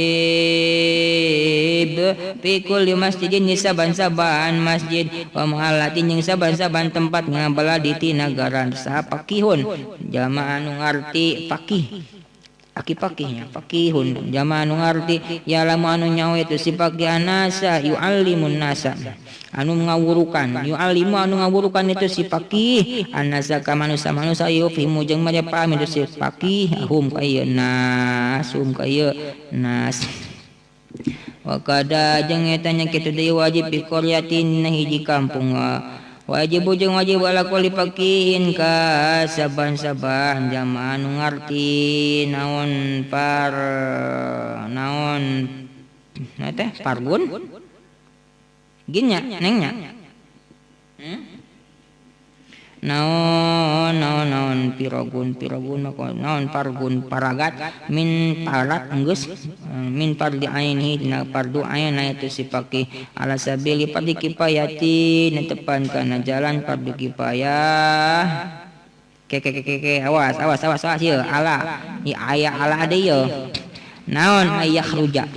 fi kulli masjidin saban-saban masjid wa muhallatin jeung saban-saban tempat ngabaladi ti nagaran sapakihun jamaah anu ngarti pakihnya pakihun jamaah anu ngarti ya lamu anu nyawa itu si pakih nasa yu'allimun nasa anu ngawurukan yu'allimu anu ngawurukan itu si pakih anasa ka manusia yufimu jeung maja paham itu si pakih hum kaya nas wa kada jeung eta nya kitu deui wajib bi qaryatin hiji kampung wajib jeung wajib ala kulli faqihin ka saban-saban jamaah anu ngarti naon teh pargun ginnya nengnya naon pirogun naon pargun paragat min parat geus min fardi aini dina fardu ain itu si paki ala sabili fardi kifayati netepan kana jalan fardu kifayah ke awas ieu ala ieu aya ala ade ieu naon ayah ruja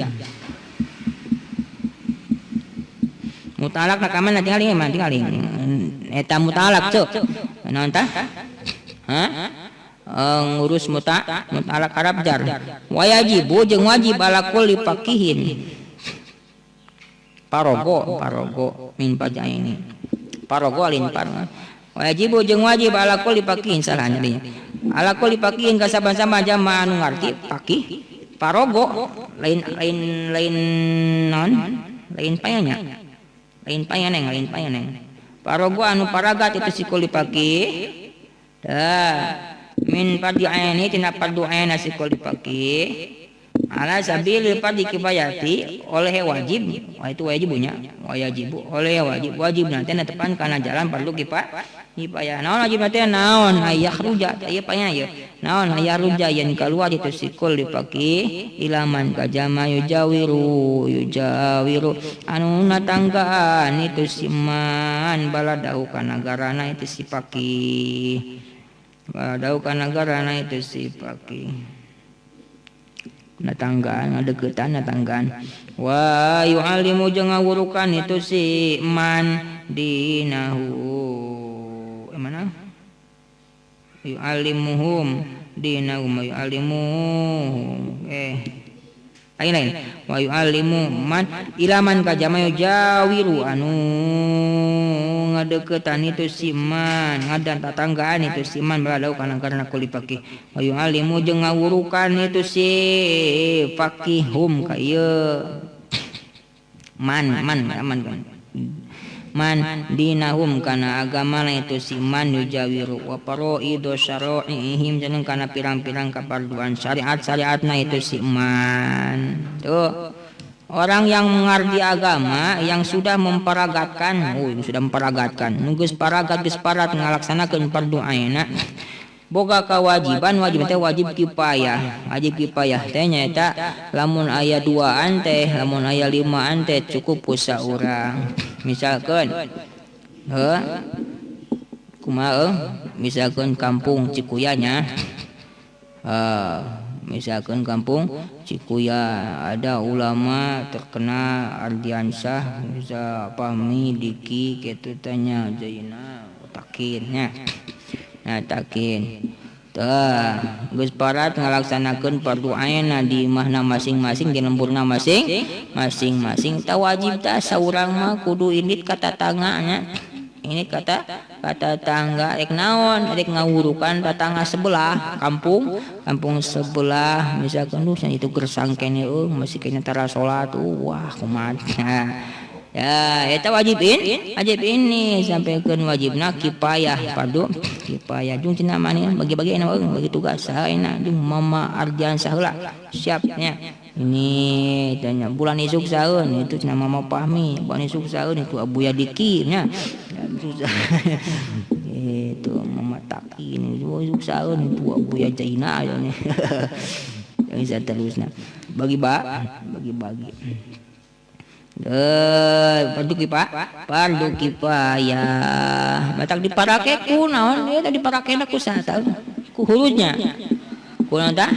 mutalak nakaman tinggali eta mutalak ceu naon tah ngurus mutalak Arab jar wajib jeung wajib ala kulli faqihin parogo min pajaini parogo alin par wajib jeung wajib ala kulli faqihin salahnya dinya ala kulli faqihin ka saban-saban jamaah anu ngarti faqih parogo lain non lain payanya lain payaneng parogo anu paragat itu si kulli faqih min fardi aini tina fardu ain si kulli faqih ala sabil fardi kifayati oleh wajib itu wajibnya wajib nanti netepan kana jalan fardu kifayah naon wajib nanti naon ayah ruja ieu payah ieu naon ayah ruja yen kaluar itu si kulli faqih ilaman ka jama yujawiru anu natanggaan itu si man baladahu kana negarana itu si faqih baladahu kana negarana itu si faqih natanggaan ngadeuketan natanggaan wa yu'allimu jeung ngawurukan itu si man dinahu mana yu'allimuhum dinahum yu'allimuhum lain wa yu'allimu man ilaman ka jama jawiru anu ngadeuketan itu si man ngadan tatanggaan itu si man baladau kana karna kulli faqih wa yu'allimu jeung ngawurukan itu si faqihum ka ieu man dinahum kana agama itu si man yujawiru wa faraidu syara'ihim jeung kana pirang-pirang kaparduan syariatna itu si man tuh orang yang mengerti agama yang sudah memperagatkan geus paragat geus parat ngalaksanakeun fardu aina boga kewajiban teh wajib kifayah teh nyaeta lamun aya 2an teh lamun aya 5an teh cukup ku saurang misalkan misalkan kampung Cikuyanya misalkan kampung Cikuya ada ulama terkenal Ardiansyah bisa pahmi diki kitu tanya Zaina takinnya takin geus parat ngalaksanakeun fardu ain di imahna masing-masing di lemburna masing-masing ta wajib tah saurang mah kudu indit ka tatangganya ini kata tangga rek naon rek ngawurukan tetangga sebelah kampung sebelah misalkan itu gersang kene masih kene tara salat wah kumaha ya eta wajib ini sampaikan wajibna kifayah fardu kifayah jeung cenah maneh bagi-bagi enak bagi tugas saha enak jeung mama Ardiansyah heula siapnya ini tanya bulan isuk saeun itu cenah mama Fahmi bulan isuk saeun itu Abuya Diki nya itu mama Taki ini isuk saeun itu Abuya Jaina nya yang bisa terusna bagi-bagi fardu kifayah batak diparake ku naon eta diparakena ku saha ku hurufnya ku naon tah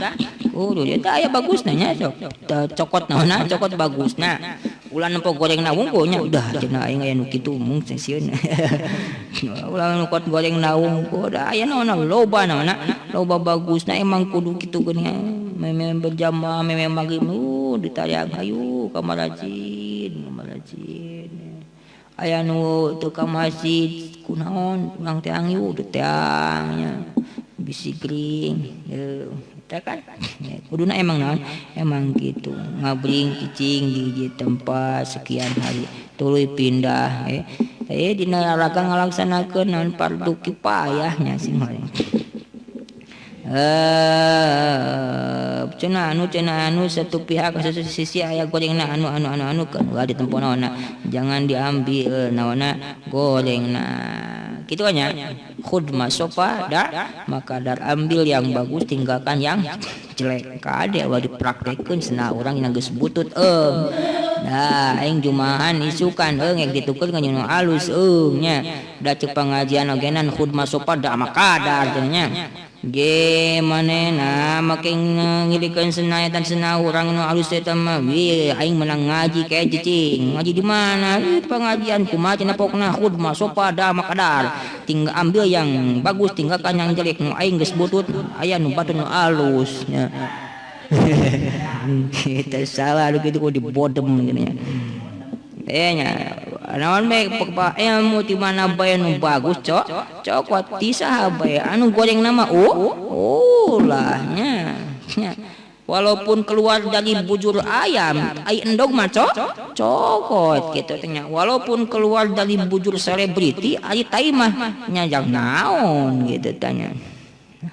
huruf eta aya bagusna nya cokot naonna cokot bagusna ulah nempo goreng nawung nya udah cenah aing aya nu kitu mung sieun ulah nu kot goreng nawung ku da aya naonna loba bagusna emang kudu kitu geuning memang berjamaah memang maghrib ditayang hayu ka marajin aya nu teu ka masjid kunaon urang teh angyu teu teangnya bisi gring kan kuduna emang naon emang gitu ngabring cicing di tempat sekian hari tuluy pindah dina raka ngalaksanakeun naon fardu kifayahnya sing cenah anu satu pihak satu sisi aya gorengna anu kan ulah ditempo naonna jangan diambil naonna gorengna kitu nya khudmah sofa maka ambil yang bagus tinggalkan yang jelek kade ulah dipraktekeun cenah urang yang geus butut nah aing jumahan isukan ngek ditukeun ka nyeun alus nya da ceuk pengajian ogenan khudmah sofa da makadar nya ge manehna make ngilikeun senayatan senah urang nu alus eta mah aing menang ngaji kae cicing ngaji di mana pengajian kumaha cenah pokna khudmah sofa da makadar tinggal ambil yang bagus tinggalkan yang jelek nu aing geus butut aya nu batun nu alus nya kita salah gitu kok dibodem gini nya naon bae ilmu ti mana bae nu bagus cokot ti saha bae anu goreng nama ulah nya walaupun keluar dari bujur ayam ai endog mah cokot kitu teh nya walaupun keluar dari bujur selebriti ai tai mah nya jang naon gitu tanya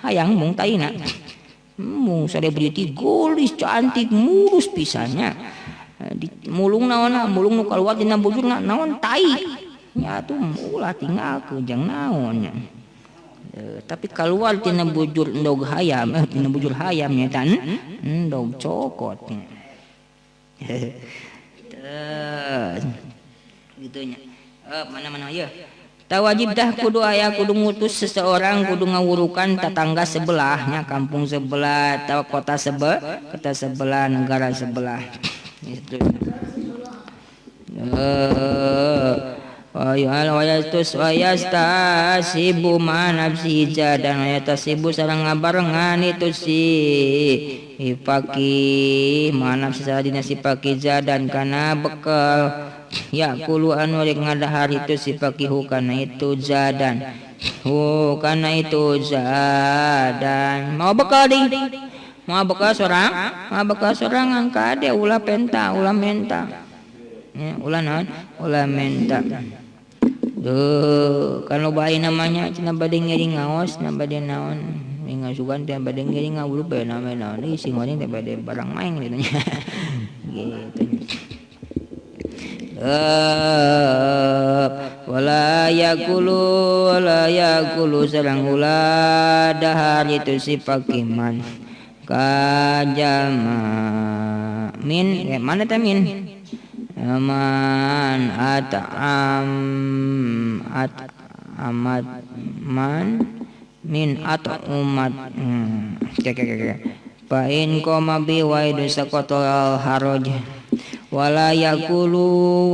hayang mung taina mung selebriti gulis cantik mulus pisannya di mulung naon mulung nu keluar dina bujur naon tai nya tuh ulah tinggalkeun jang naon nya tapi keluar tina bujur endog hayam tina bujur hayam nya tan endog cokot gitu nya mana ieu tawajib dah kudu aya kudu ngutus seseorang kudu ngawurukan tetangga sebelahnya kampung sebelah atau kota sebelah negara sebelah itu wayastasibu manafsi dan wayastasibu sareng ngabarengan itu si Ipaki manafsi sadina si Paki dan kana bekal ya kulu anu rek ngadahar itu si Pakihu kana itu zadan kana itu zadan mau bekal ding mau bekal sorangan kade ulah menta ya ulah naon ulah menta kalau bayi namanya cenah bade ngiri ngaos na bade naon ngasugan teh bade ngiri ngawulup bae naon sing ngeuring teh bade barang maeng gitu nya gitu wala yakulu sareng ulah dahar itu si pakiman kajama min mana teh min man amat man min umat fa in qama bi waidu saqatal haraj wala yakulu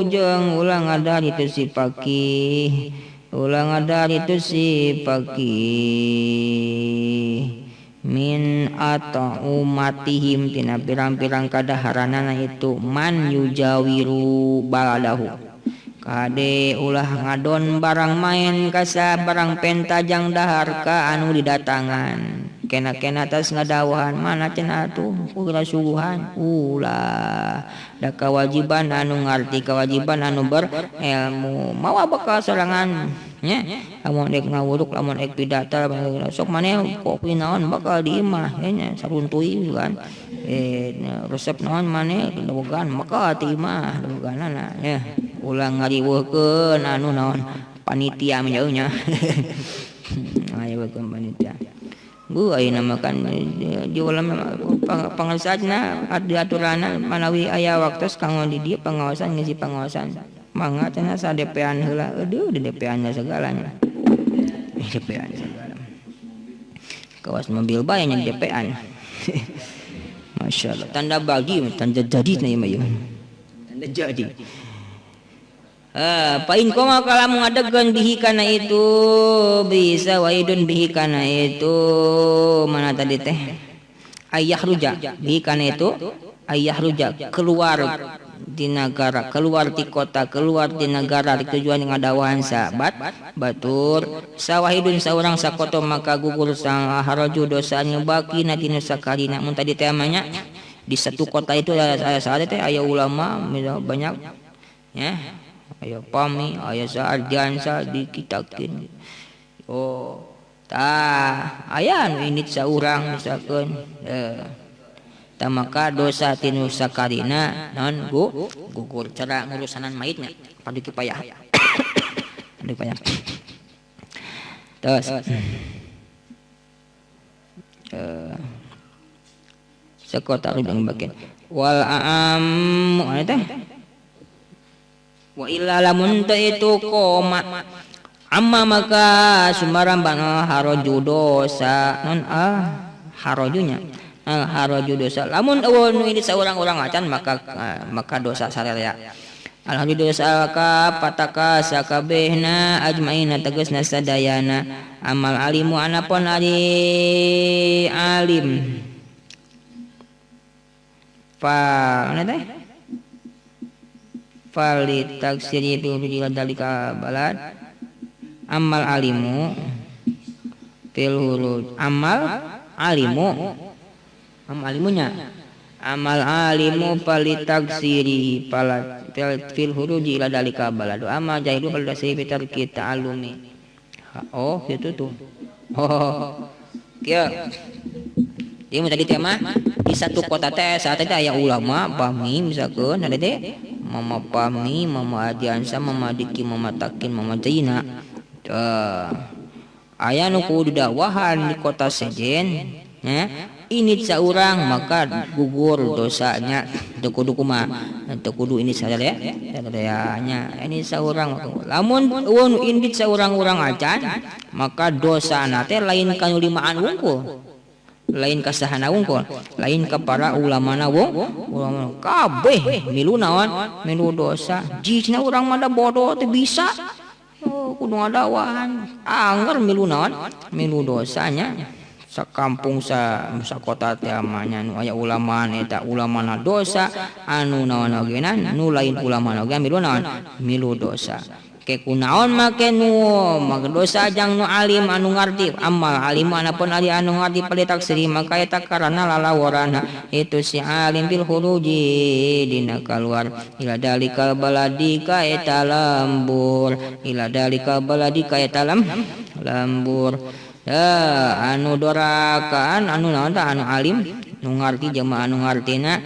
jeung ulang ada itu si Paki min umatihim tina pirang-pirang kadaharanana itu man yujawiru baladahu kade ulah ngadon barang main kasa barang pentajang dahar ka anu didatangan kena tas ngadawahan mana cenah tuh ulah suguhan ulah da kewajiban anu ngarti kewajiban anu berilmu mawa bakal sorangan nya lamun ek ngawuruk lamun ek pidata sok maneh kopi naon bakal diimah nya saruntui kan resep naon maneh bogaan maka timah bogaanana ya ulah ngariweuhkeun anu naon panitia nya ayo bekeun panitia bu ayeuna makan di ulam pangasajna diaturana manawi aya waktos kanggo di dieu pengawasan ngisi pengawasan mangga cenah sa DP-an heula aduh di DP-annya segalanya DP-an segala kawas mobil bae nya DP-an masyaallah tanda bagi tanda jadi na ieu tanda jadi pain koma kalamu ngadegan bihi kana itu bisa waidun bihi kana itu mana tadi teh ayah ruja bihi kana itu ayah ruja keluar di negara, keluar di kota, keluar di negara tujuan ngadawahan sahabat batur sawahidun saurang sakoto maka gugur sang haraju dosanya baki na dinu sakalina mun tadi temanya di satu kota itu ada teh aya ulama banyak ya, aya pami aya sarjansa dikitakeun oh tah aya anu indit saurang misalkeun maka dosa tinu sakarina non gugur cara ngurusanan maitnya padu kipayah padu payah terus sekota rubang bagian wal am eta wa illa lamun itu koma amma maka sumarambang haraju dosa non harajunya haraju dosa lamun nu ini saurang-urang acan maka dosa sararea alhamdulillah dosa ka pataka sakabehna ajmaina tegasna sadayana amal alimu anapun ali alim fa teh fali taksiri itu dalika balad amal alimu fil huruf amal alimu alimunya amal alimu palitaksiri palat fil huruji ila dalika baladu ama jahilu pada sebitar kita alumi oh itu tuh oh kia dia tadi tema di satu kota teh saat itu aya ulama pami misalkan ada teh mama pami mama adiansa mama diki mama takin mama jaina aya nu kudu dakwahan di kota sejen ya ini saurang maka gugur dosanya teu kudu kumaha teu kudu ini sadaya nya ini saurang lamun eueun indit saurang-urang acan maka dosana teh lain ka limaan wungkul lain ka sahana wungkul lain ka para ulamana ulama kabeh milu naon milu dosa jisna urang mah bodoh teu bisa kudu ngadawahan anger milu naon milu dosanya sakampung sakota teh amanya nu aya ulama eta ulamana dosa anu naon ogeuna nu lain ulama oge milu naon milu dosa ke kunaon make nu make dosa jang nu alim anu ngarti amal alim anapun ali anu ngarti pada taksiri maka eta karana lalawarana itu si alim bil huruji dina keluar ila dalikal baladika eta lambur ila dalikal baladika eta lambur anu dorakaan anu naon tah anu alim nu ngarti jamaah anu ngartina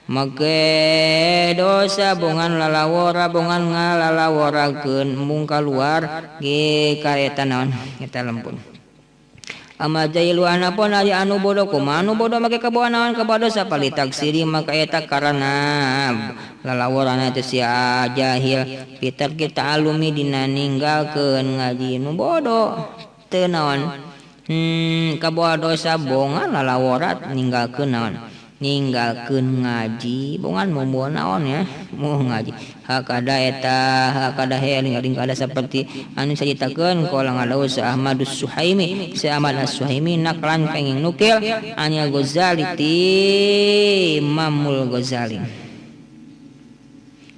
make dosa bongan lalawara bongan ngalalawarakeun mung kaluar ge ka eta naon eta lempun ama jailu anapun ari anu bodoh kumaha anu bodoh make kabawa naon kabawa dosa palitaksiri maka eta karana lalawarana teh sia jahil pitar kita alumi dina ninggalkeun ngaji nu bodoh teu naon kabawa dosa bongan lalawarat ninggalkeun naon ninggalkeun ngaji bongan mau naon ya mau ngaji hakada he ring kada seperti anu saceritakeun qala ngadawu sa Ahmadus Suhaimi sa Ahmad As-Suhaimi naklan kenging nukil anya Ghazali ti Imamul Ghazali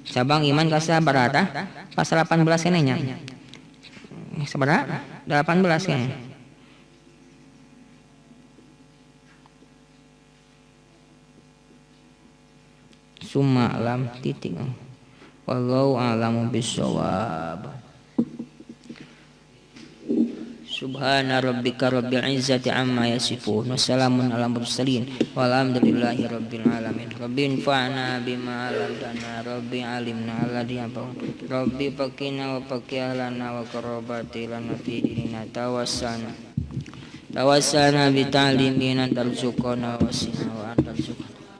sabang iman ka sabarata pasal 18 keneh nya sabarata 18 keneh summa lam titik wallahu a'lamu bissawab subhana rabbika rabbil izzati amma yasifun wassalamun ala mursalin walhamdulillahi rabbil alamin rabbi infa'na bima 'allamtana rabbi alimna alladhi yanfa'u rabbi faqina wa faqihlana wa qarabati lana fi dinina tawassana bi ta'limina tarzuqana wa sina wa antarzuqana